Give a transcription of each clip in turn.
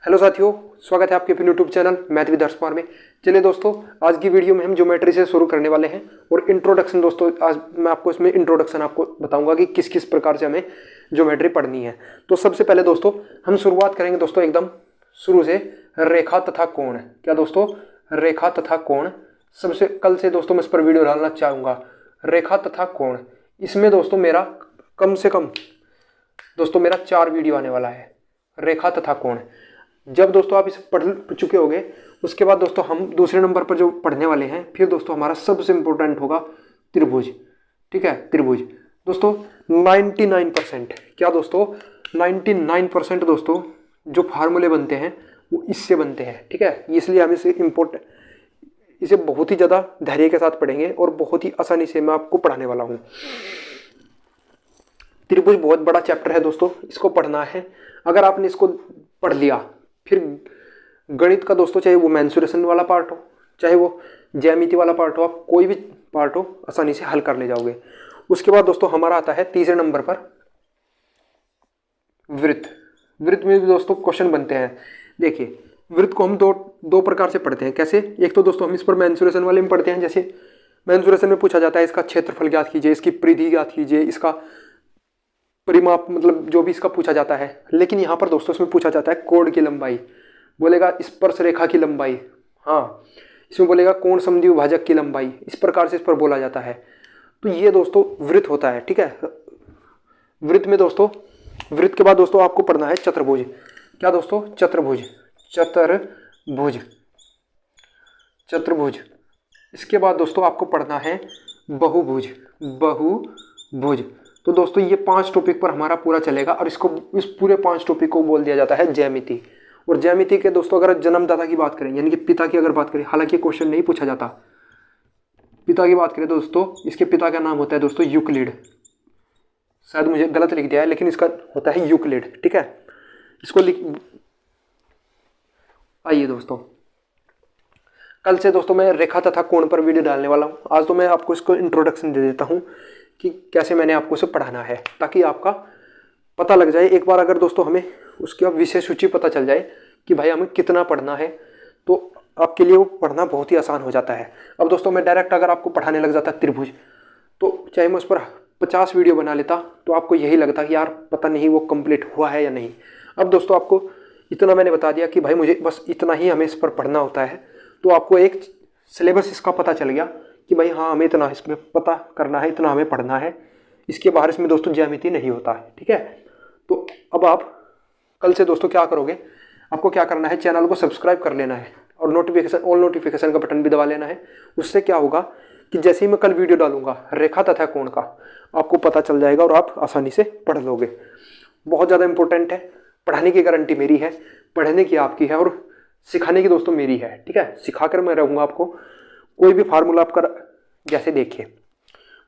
Hello साथियों, स्वागत है आपके अपने यूट्यूब चैनल मैथ विद हर्ष में। चलिए दोस्तों, आज की वीडियो में हम ज्योमेट्री से शुरू करने वाले हैं और इंट्रोडक्शन। दोस्तों आज मैं आपको इसमें इंट्रोडक्शन आपको बताऊंगा कि किस किस प्रकार से हमें ज्योमेट्री पढ़नी है। तो सबसे पहले दोस्तों हम शुरुआत करेंगे दोस्तों एकदम शुरू से, रेखा तथा कोण। क्या दोस्तों? रेखा तथा कोण। सबसे कल से दोस्तों मैं इस पर वीडियो डालना चाहूँगा, रेखा तथा कोण। इसमें दोस्तों मेरा कम से कम दोस्तों मेरा 4 वीडियो आने वाला है, रेखा तथा कोण। जब दोस्तों आप इसे पढ़ चुके होंगे उसके बाद दोस्तों हम दूसरे नंबर पर जो पढ़ने वाले हैं, फिर दोस्तों हमारा सबसे इंपॉर्टेंट होगा त्रिभुज। ठीक है, त्रिभुज दोस्तों 99%। क्या दोस्तों? 99% दोस्तों जो फार्मूले बनते हैं वो इससे बनते हैं। ठीक है, इसलिए हम इसे बहुत ही ज़्यादा धैर्य के साथ पढ़ेंगे और बहुत ही आसानी से मैं आपको पढ़ाने वाला हूँ। त्रिभुज बहुत बड़ा चैप्टर है दोस्तों, इसको पढ़ना है। अगर आपने इसको पढ़ लिया, फिर गणित का दोस्तों चाहे वो मेंसुरेशन वाला पार्ट हो, चाहे वो ज्यामिति वाला पार्ट हो, आप कोई भी पार्ट हो आसानी से हल कर ले जाओगे। उसके बाद दोस्तों हमारा आता है तीसरे नंबर पर वृत्त। वृत्त में भी दोस्तों क्वेश्चन बनते हैं। देखिए, वृत्त को हम दो प्रकार से पढ़ते हैं। कैसे? एक तो दोस्तों हम इस पर मेंसुरेशन वाले में पढ़ते हैं। जैसे मेंसुरेशन में पूछा जाता है इसका क्षेत्रफल ज्ञात कीजिए, इसकी परिधि ज्ञात कीजिए, इसका परिमाप, मतलब जो भी इसका पूछा जाता है। लेकिन यहाँ पर दोस्तों इसमें पूछा जाता है कोण की लंबाई, बोलेगा स्पर्श रेखा की लंबाई, हाँ इसमें बोलेगा कोण समद्वि विभाजक की लंबाई। इस प्रकार से इस पर बोला जाता है। तो ये दोस्तों वृत्त होता है। ठीक है, वृत्त में दोस्तों वृत्त के बाद दोस्तों आपको पढ़ना है चतुर्भुज। क्या दोस्तों? चतुर्भुज। चतुर्भुज चतुर्भुज। इसके बाद दोस्तों आपको पढ़ना है बहुभुज। बहुभुज। तो दोस्तों ये 5 टॉपिक पर हमारा पूरा चलेगा और इस पूरे 5 टॉपिक को बोल दिया जाता है ज्यामिति। और ज्यामिति के दोस्तों अगर जन्मदाता की बात करें, यानी कि पिता की अगर बात करें, हालांकि क्वेश्चन नहीं पूछा जाता, पिता की बात करें दोस्तों, इसके पिता का नाम होता है दोस्तों यूक्लिड। शायद मुझे गलत लिख दिया है, लेकिन इसका होता है यूक्लिड। ठीक है, इसको आइए दोस्तों, कल से दोस्तों मैं रेखा तथा कोण पर वीडियो डालने वाला हूँ। आज तो मैं आपको इसको इंट्रोडक्शन दे देता हूँ कि कैसे मैंने आपको इसे पढ़ाना है, ताकि आपका पता लग जाए। एक बार अगर दोस्तों हमें उसकी विषय सूची पता चल जाए कि भाई हमें कितना पढ़ना है, तो आपके लिए वो पढ़ना बहुत ही आसान हो जाता है। अब दोस्तों मैं डायरेक्ट अगर आपको पढ़ाने लग जाता त्रिभुज, तो चाहे मैं उस पर 50 वीडियो बना लेता, तो आपको यही लगता कि यार पता नहीं वो कंप्लीट हुआ है या नहीं। अब दोस्तों आपको इतना मैंने बता दिया कि भाई मुझे बस इतना ही हमें इस पर पढ़ना होता है, तो आपको एक सिलेबस इसका पता चल गया कि भाई हाँ हमें इतना इसमें पता करना है, इतना हमें पढ़ना है। इसके बाहर इसमें दोस्तों ज्यामिति नहीं होता है। ठीक है, तो अब आप कल से दोस्तों क्या करोगे, आपको क्या करना है, चैनल को सब्सक्राइब कर लेना है और ऑल नोटिफिकेशन का बटन भी दबा लेना है। उससे क्या होगा कि जैसे ही मैं कल वीडियो डालूंगा रेखा तथा कोण का, आपको पता चल जाएगा और आप आसानी से पढ़ लोगे। बहुत ज़्यादा इंपॉर्टेंट है, पढ़ाने की गारंटी मेरी है, पढ़ने की आपकी है और सिखाने की दोस्तों मेरी है। ठीक है, सिखाकर मैं रहूँगा आपको। कोई भी फार्मूला आपका जैसे देखिए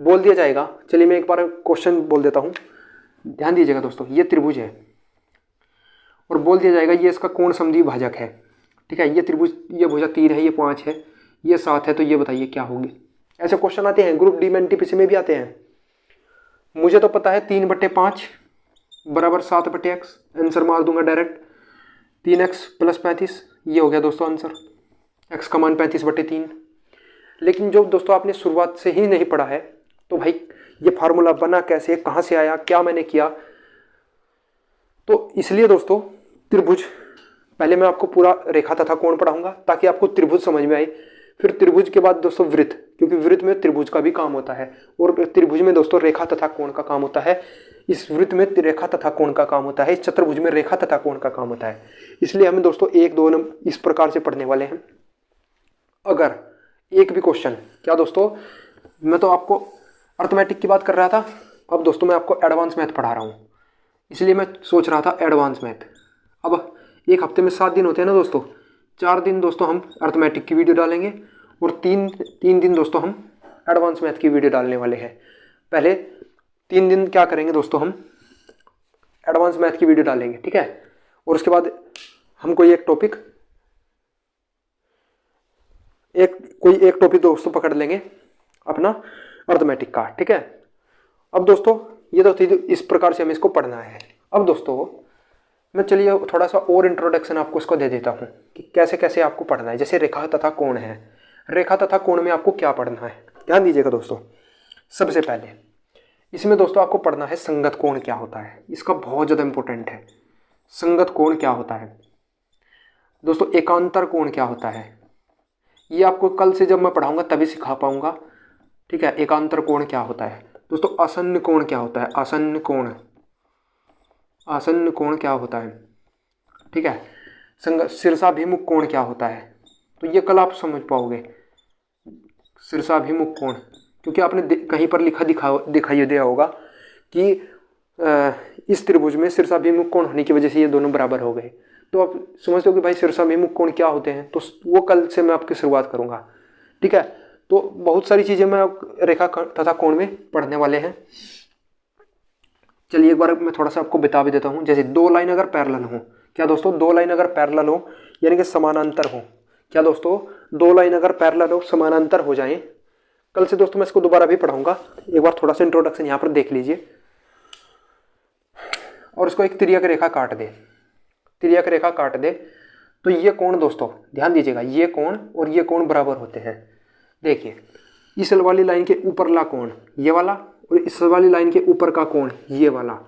बोल दिया जाएगा। चलिए मैं एक बार क्वेश्चन बोल देता हूँ, ध्यान दीजिएगा दोस्तों। ये त्रिभुज है और बोल दिया जाएगा ये इसका कोण समद्वि विभाजक है। ठीक है, ये त्रिभुज, ये भुजा 3 है, ये 5 है, ये 7 है, तो ये बताइए क्या होगी। ऐसे क्वेश्चन आते हैं, ग्रुप डी में एनटीपीसी में भी आते हैं। मुझे तो पता है 3/5 बराबर 7/x, आंसर मार दूंगा डायरेक्ट। 3x + 35, ये हो गया दोस्तों आंसर। x का मान 35/3। लेकिन जो दोस्तों आपने शुरुआत से ही नहीं पढ़ा है, तो भाई ये फार्मूला बना कैसे, कहाँ से आया, क्या मैंने किया, तो इसलिए दोस्तों त्रिभुज पहले मैं आपको पूरा रेखा तथा कोण पढ़ाऊंगा ताकि आपको त्रिभुज समझ में आए। फिर त्रिभुज के बाद दोस्तों वृत्त, क्योंकि वृत्त में त्रिभुज का भी काम होता है और त्रिभुज में दोस्तों रेखा तथा कोण का काम होता है। इस वृत्त में रेखा तथा कोण का काम होता है, इस चतुर्भुज में रेखा तथा कोण का काम होता है। इसलिए हमें दोस्तों 1, 2 नंबर इस प्रकार से पढ़ने वाले हैं। अगर एक भी क्वेश्चन, क्या दोस्तों मैं तो आपको अर्थमेटिक की बात कर रहा था, अब दोस्तों मैं आपको एडवांस मैथ पढ़ा रहा हूँ, इसलिए मैं सोच रहा था एडवांस मैथ। अब एक हफ्ते में 7 दिन होते हैं ना दोस्तों, 4 दिन दोस्तों हम अर्थमेटिक की वीडियो डालेंगे और 3 दिन दोस्तों हम एडवांस मैथ की वीडियो डालने वाले हैं। पहले 3 दिन क्या करेंगे दोस्तों, हम एडवांस मैथ की वीडियो डालेंगे। ठीक है, और उसके बाद हम कोई एक टॉपिक दोस्तों पकड़ लेंगे अपना अर्थमेटिक का। ठीक है, अब दोस्तों ये तो थी, इस प्रकार से हमें इसको पढ़ना है। अब दोस्तों मैं चलिए थोड़ा सा और इंट्रोडक्शन आपको इसको दे देता हूँ कि कैसे कैसे आपको पढ़ना है। जैसे रेखा तथा कोण है, रेखा तथा कोण में आपको क्या पढ़ना है, ध्यान दीजिएगा दोस्तों। सबसे पहले इसमें दोस्तों आपको पढ़ना है संगत कोण क्या होता है, इसका बहुत ज़्यादा इंपॉर्टेंट है। संगत कोण क्या होता है दोस्तों, एकांतर कोण क्या होता है, ये आपको कल से जब मैं पढ़ाऊंगा तभी सिखा पाऊंगा, ठीक है। एकांतर कोण क्या होता है दोस्तों, आसन्न कोण क्या होता है, आसन्न कोण, आसन्न कोण क्या होता है, ठीक है। शीर्षाभिमुख कोण क्या होता है, तो ये कल आप समझ पाओगे शीर्षाभिमुख कोण, क्योंकि आपने कहीं पर दिखाई दिया होगा कि इस त्रिभुज में शीर्षाभिमुख कोण होने की वजह से ये दोनों बराबर हो गए। तो आप समझते हो कि भाई शीर्षाभिमुख कोण क्या होते हैं, तो वो कल से मैं आपकी शुरुआत करूंगा, ठीक है। तो बहुत सारी चीज़ें मैं रेखा तथा कोण में पढ़ने वाले हैं। चलिए एक बार मैं थोड़ा सा आपको बता भी देता हूँ। जैसे दो लाइन अगर पैरेलल हो, क्या दोस्तों, दो लाइन अगर पैरेलल हो यानी कि समानांतर हो, क्या दोस्तों, दो लाइन अगर पैरेलल हो समानांतर हो जाएं, कल से दोस्तों मैं इसको दोबारा भी पढ़ाऊंगा, एक बार थोड़ा सा इंट्रोडक्शन यहाँ पर देख लीजिए। और इसको एक तिर्यक रेखा काट दे, तिर्यक रेखा काट दे, तो ये कोण दोस्तों ध्यान दीजिएगा, ये कोण और ये कोण बराबर होते हैं। देखिए इस वाली लाइन के ऊपरला कोण ये वाला और इस वाली लाइन के ऊपर का कोण ये वाला,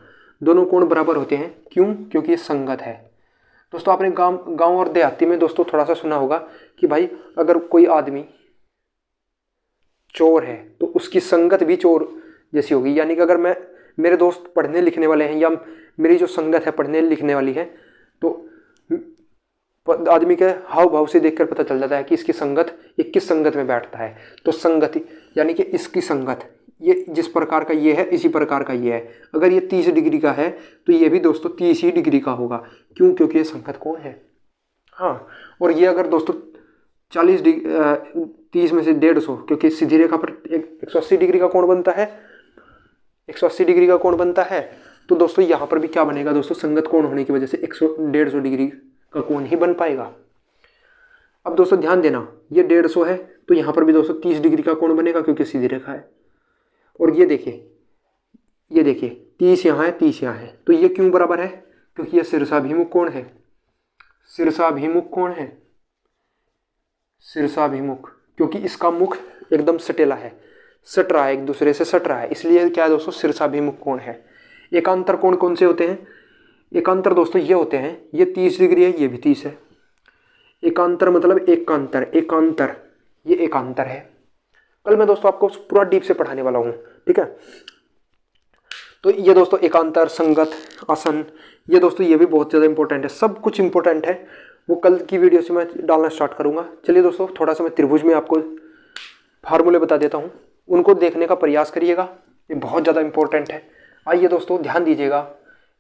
दोनों कोण बराबर होते हैं। क्यों? क्योंकि ये संगत है। दोस्तों आपने गांव और देहाती में दोस्तों थोड़ा सा सुना होगा कि भाई अगर कोई आदमी चोर है तो उसकी संगत भी चोर जैसी होगी, यानी कि अगर मेरे दोस्त पढ़ने लिखने वाले हैं या मेरी जो संगत है पढ़ने लिखने वाली है, तो आदमी के हाव भाव से देखकर पता चल जाता है कि इसकी संगत, ये किस संगत में बैठता है। तो संगति यानी कि इसकी संगत, ये जिस प्रकार का ये है इसी प्रकार का ये है। अगर ये 30 डिग्री का है तो ये भी दोस्तों 30 ही डिग्री का होगा। क्यों? क्योंकि ये संगत कोण है। हाँ, और ये अगर दोस्तों 30 में से 150, क्योंकि सीधी रेखा पर 180 डिग्री का कोण बनता है, 180 डिग्री का कोण बनता है, तो दोस्तों यहाँ पर भी क्या बनेगा दोस्तों, संगत कोण होने की वजह से 150 डिग्री का कोण ही बन पाएगा। अब दोस्तों ध्यान देना, ये 150 है तो यहाँ पर भी दोस्तों 30 डिग्री का कोण बनेगा क्योंकि सीधी रेखा है। और ये देखिए 30 यहाँ है 30 यहाँ है, तो ये क्यों बराबर है? क्योंकि ये शीर्षाभिमुख कोण है, शीर्षाभिमुख कोण है, शीर्षाभिमुख, क्योंकि इसका मुख एकदम सटेला है, सट रहा है, एक दूसरे से सट रहा है, इसलिए क्या है दोस्तों, शीर्षाभिमुख कोण है। एकांतर कोण कौन से होते हैं? एकांतर दोस्तों ये होते हैं, ये 30 डिग्री है, ये भी 30 है। एकांतर मतलब एकांतर, एकांतर, ये एकांतर है। कल मैं दोस्तों आपको पूरा डीप से पढ़ाने वाला हूँ, ठीक है। तो ये दोस्तों एकांतर, संगत, आसन, ये दोस्तों ये भी बहुत ज़्यादा इंपॉर्टेंट है, सब कुछ इंपॉर्टेंट है, वो कल की वीडियो से मैं डालना स्टार्ट करूँगा। चलिए दोस्तों थोड़ा सा मैं त्रिभुज में आपको फार्मूले बता देता हूँ, उनको देखने का प्रयास करिएगा, ये बहुत ज़्यादा इंपॉर्टेंट है। आइए दोस्तों ध्यान दीजिएगा,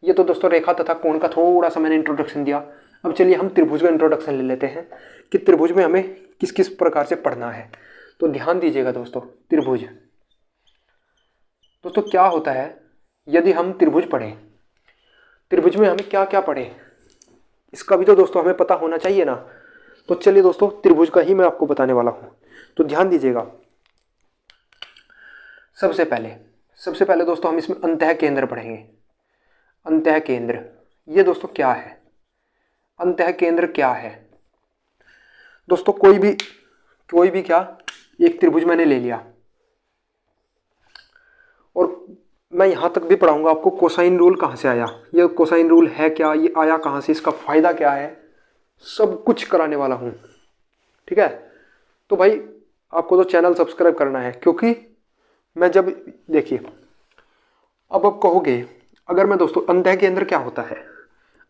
ये तो दोस्तों रेखा तथा कोण का थोड़ा सा मैंने इंट्रोडक्शन दिया। अब चलिए हम त्रिभुज का इंट्रोडक्शन ले लेते हैं कि त्रिभुज में हमें किस किस प्रकार से पढ़ना है। तो ध्यान दीजिएगा दोस्तों, त्रिभुज दोस्तों क्या होता है, यदि हम त्रिभुज पढ़ें, त्रिभुज में हमें क्या क्या पढ़ें, इसका भी तो दोस्तों हमें पता होना चाहिए ना। तो चलिए दोस्तों त्रिभुज का ही मैं आपको बताने वाला हूँ, तो ध्यान दीजिएगा। सबसे पहले दोस्तों हम इसमें अंतः केंद्र पढ़ेंगे। अंतः केंद्र ये दोस्तों क्या है, अंतः केंद्र क्या है दोस्तों, कोई भी क्या, एक त्रिभुज मैंने ले लिया और मैं यहाँ तक भी पढ़ाऊंगा आपको कोसाइन रूल कहाँ से आया, ये कोसाइन रूल है क्या, ये आया कहाँ से, इसका फ़ायदा क्या है, सब कुछ कराने वाला हूँ, ठीक है। तो भाई आपको तो चैनल सब्सक्राइब करना है, क्योंकि मैं जब देखिए, अब आप कहोगे अगर मैं दोस्तों अंतः केंद्र क्या होता है,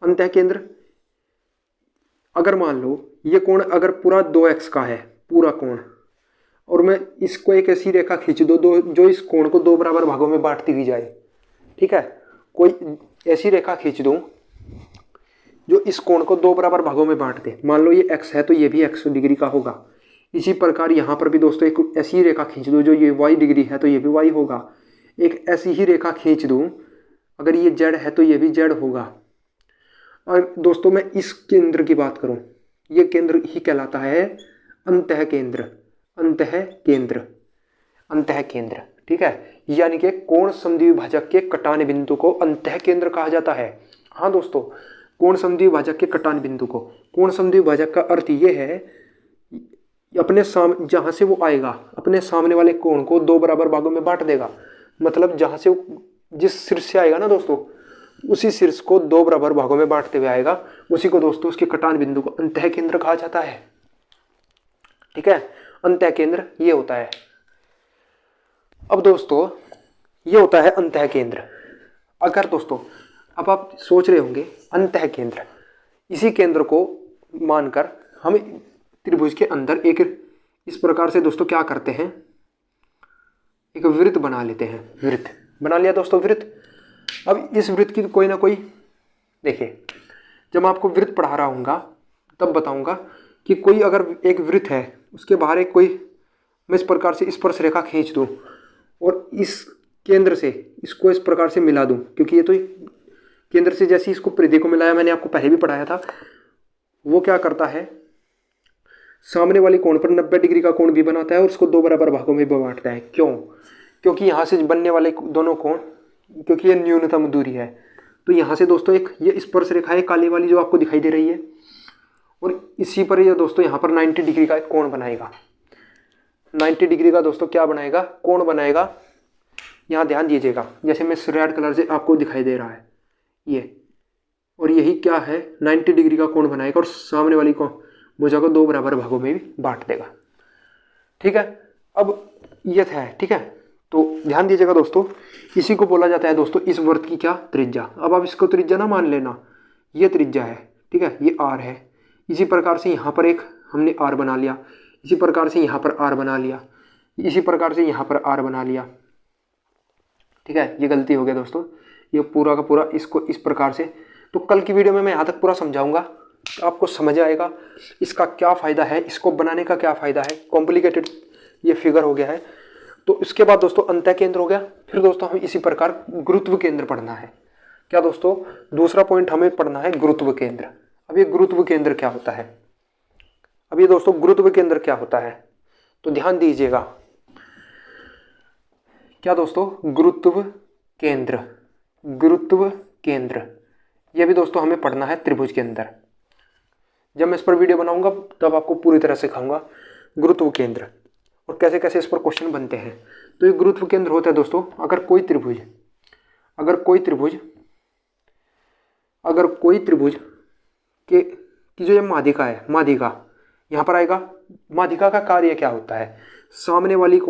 अंतः केंद्र अगर मान लो ये कोण अगर पूरा 2x का है पूरा कोण, और मैं इसको एक ऐसी रेखा खींच दो जो इस कोण को 2 बराबर भागों में बांटती हुई जाए, ठीक है, कोई ऐसी रेखा खींच दूं जो इस कोण को 2 बराबर भागों में बांट दे। मान लो ये x है तो ये भी x डिग्री का होगा। इसी प्रकार यहाँ पर भी दोस्तों एक ऐसी रेखा खींच दो जो ये y डिग्री है तो ये भी y होगा। एक ऐसी ही रेखा खींच दूं, अगर ये z है तो ये भी z होगा। और दोस्तों मैं इस केंद्र की बात करूं, ये केंद्र ही कहलाता है अंतः केंद्र, अंतः केंद्र, अंतः केंद्र, ठीक है। यानी कि कोण समद्विभाजक के कटान बिंदु को अंतः केंद्र कहा जाता है। हाँ दोस्तों, कोण समद्विभाजक के कटान बिंदु को। कोण समद्विभाजक का अर्थ ये है अपने जहाँ से वो आएगा अपने सामने वाले कोण को दो बराबर भागों में बांट देगा। मतलब जहाँ से वो जिस शीर्ष से आएगा ना दोस्तों, उसी शीर्ष को दो बराबर भागों में बांटते हुए आएगा, उसी को दोस्तों उसके कटान बिंदु को अंतः केंद्र कहा जाता है। ठीक है, अंतः केंद्र ये होता है। अब दोस्तों ये होता है अंतः केंद्र। अगर दोस्तों अब आप सोच रहे होंगे अंतः केंद्र, इसी केंद्र को मानकर हम त्रिभुज के अंदर एक इस प्रकार से दोस्तों क्या करते हैं, एक वृत्त बना लेते हैं। वृत्त बना लिया दोस्तों, वृत्त। अब इस वृत्त की कोई ना कोई, देखिए जब मैं आपको वृत्त पढ़ा रहा हूँगा तब बताऊँगा कि कोई अगर एक वृत्त है उसके बाहर एक कोई मैं इस प्रकार से स्पर्श रेखा खींच दूँ और इस केंद्र से इसको इस प्रकार से मिला दूँ, क्योंकि ये तो केंद्र से जैसे इसको परिधि को मिलाया, मैंने आपको पहले भी पढ़ाया था, वो क्या करता है सामने वाली कोण पर 90 डिग्री का कोण भी बनाता है और उसको दो बराबर भागों में बांटता है। क्यों? क्योंकि यहाँ से बनने वाले दोनों कोण, क्योंकि ये न्यूनतम दूरी है, तो यहाँ से दोस्तों एक ये स्पर्श रेखा है काली वाली जो आपको दिखाई दे रही है, और इसी पर ये दोस्तों यहाँ पर 90 डिग्री का एक कोण बनाएगा। 90 डिग्री का दोस्तों क्या बनाएगा, कोण बनाएगा। यहाँ ध्यान दीजिएगा, जैसे मैं रेड कलर से आपको दिखाई दे रहा है ये, और यही क्या है 90 डिग्री का कोण बनाएगा और सामने वाली को भुजा को दो बराबर भागों में भी बांट देगा। ठीक है, अब ये था। ठीक है, तो ध्यान दीजिएगा दोस्तों, इसी को बोला जाता है दोस्तों इस वृत्त की क्या, त्रिज्या। अब आप इसको त्रिज्या ना मान लेना, ये त्रिज्या है। ठीक है, ये आर है। इसी प्रकार से यहाँ पर एक हमने आर बना लिया, इसी प्रकार से यहाँ पर आर बना लिया, इसी प्रकार से यहाँ पर आर बना लिया। ठीक है, ये गलती हो गया दोस्तों, ये पूरा का पूरा इसको इस प्रकार से। तो कल की वीडियो में मैं यहाँ तक पूरा समझाऊंगा, तो आपको समझ आएगा इसका क्या फ़ायदा है, इसको बनाने का क्या फ़ायदा है। कॉम्प्लिकेटेड ये फिगर हो गया है। तो इसके बाद दोस्तों अंतः केंद्र हो गया। फिर दोस्तों हमें इसी प्रकार गुरुत्व केंद्र पढ़ना है। क्या दोस्तों, दूसरा पॉइंट हमें पढ़ना है गुरुत्व केंद्र। अब ये गुरुत्व केंद्र क्या होता है, अब ये दोस्तों गुरुत्व केंद्र क्या होता है, तो ध्यान दीजिएगा। क्या दोस्तों, गुरुत्व केंद्र, गुरुत्व केंद्र ये भी दोस्तों हमें पढ़ना है त्रिभुज के अंदर। जब मैं इस पर वीडियो बनाऊंगा तब आपको पूरी तरह सिखाऊंगा गुरुत्व केंद्र और कैसे कैसे इस पर क्वेश्चन बनते हैं। तो ये गुरुत्व केंद्र होता है दोस्तों, अगर कोई त्रिभुज की जो ये माध्यिका है, माध्यिका यहाँ पर आएगा। माध्यिका का कार्य क्या होता है, सामने वाली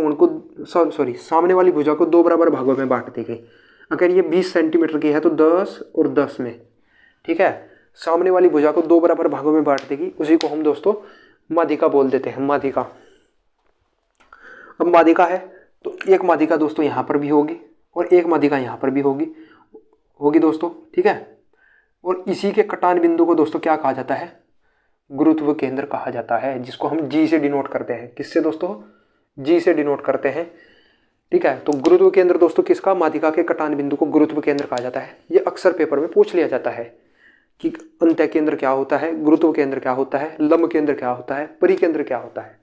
भुजा को दो बराबर भागों में बांट दी गई। अगर ये 20 सेंटीमीटर की है तो 10 और 10 में, ठीक है, सामने वाली भुजा को दो बराबर भागों में बांट देगी, उसी को हम दोस्तों माध्यिका बोल देते हैं, माध्यिका। अब माध्यिका है तो एक माध्यिका दोस्तों यहाँ पर भी होगी और एक माध्यिका यहाँ पर भी होगी दोस्तों। ठीक है, और इसी के कटान बिंदु को दोस्तों क्या कहा जाता है, गुरुत्व केंद्र कहा जाता है, जिसको हम जी से डिनोट करते हैं। किससे दोस्तों, जी से डिनोट करते हैं। ठीक है, तो गुरुत्व केंद्र दोस्तों किसका, माध्यिका के कटान बिंदु को गुरुत्व केंद्र कहा जाता है। ये अक्सर पेपर में पूछ लिया जाता है कि अंतः केंद्र क्या होता है, गुरुत्व केंद्र क्या होता है, लंब केंद्र क्या होता है, परिकेंद्र क्या होता है।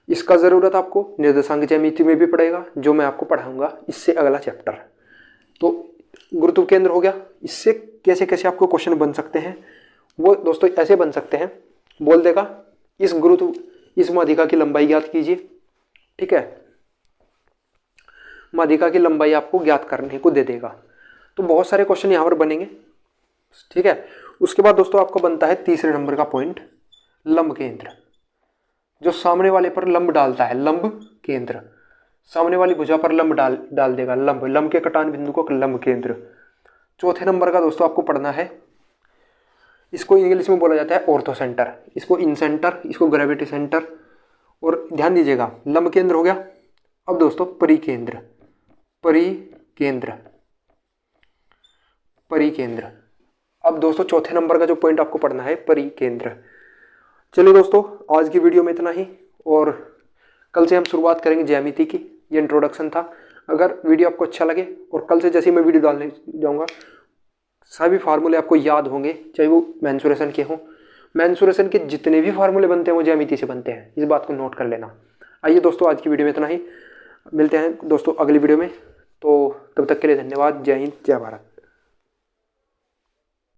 इसका ज़रूरत आपको निर्देशांक ज्यामिति में भी पड़ेगा, जो मैं आपको पढ़ाऊंगा इससे अगला चैप्टर। तो गुरुत्व केंद्र हो गया। इससे कैसे कैसे आपको क्वेश्चन बन सकते हैं, वो दोस्तों ऐसे बन सकते हैं, बोल देगा इस माध्यिका की लंबाई ज्ञात कीजिए। ठीक है, माध्यिका की लंबाई आपको ज्ञात करने को दे देगा। तो बहुत सारे क्वेश्चन यहाँ पर बनेंगे। ठीक है, उसके बाद दोस्तों आपको बनता है तीसरे नंबर का पॉइंट, लंब केंद्र, जो सामने वाले पर लंब डालता है। लंब केंद्र सामने वाली भुजा पर लंब डाल देगा, लंब के कटान बिंदु को लंब केंद्र। चौथे नंबर का दोस्तों आपको पढ़ना है, इसको इंग्लिश में बोला जाता है ऑर्थो सेंटर, इसको इन सेंटर, इसको ग्रेविटी सेंटर। और ध्यान दीजिएगा, लंब केंद्र हो गया। अब दोस्तों परिकेंद्र, परिकेंद्र। अब दोस्तों चौथे नंबर का जो पॉइंट आपको पढ़ना है, परिकेंद्र। चलिए दोस्तों, आज की वीडियो में इतना ही, और कल से हम शुरुआत करेंगे ज्यामिति की। ये इंट्रोडक्शन था। अगर वीडियो आपको अच्छा लगे, और कल से जैसे मैं वीडियो डालने जाऊंगा सभी फार्मूले आपको याद होंगे, चाहे वो मेंसुरेशन के हों। मेंसुरेशन के जितने भी फार्मूले बनते हैं वो ज्यामिति से बनते हैं, इस बात को नोट कर लेना। आइए दोस्तों, आज की वीडियो में इतना ही, मिलते हैं दोस्तों अगली वीडियो में। तो तब तक के लिए धन्यवाद। जय हिंद, जय भारत।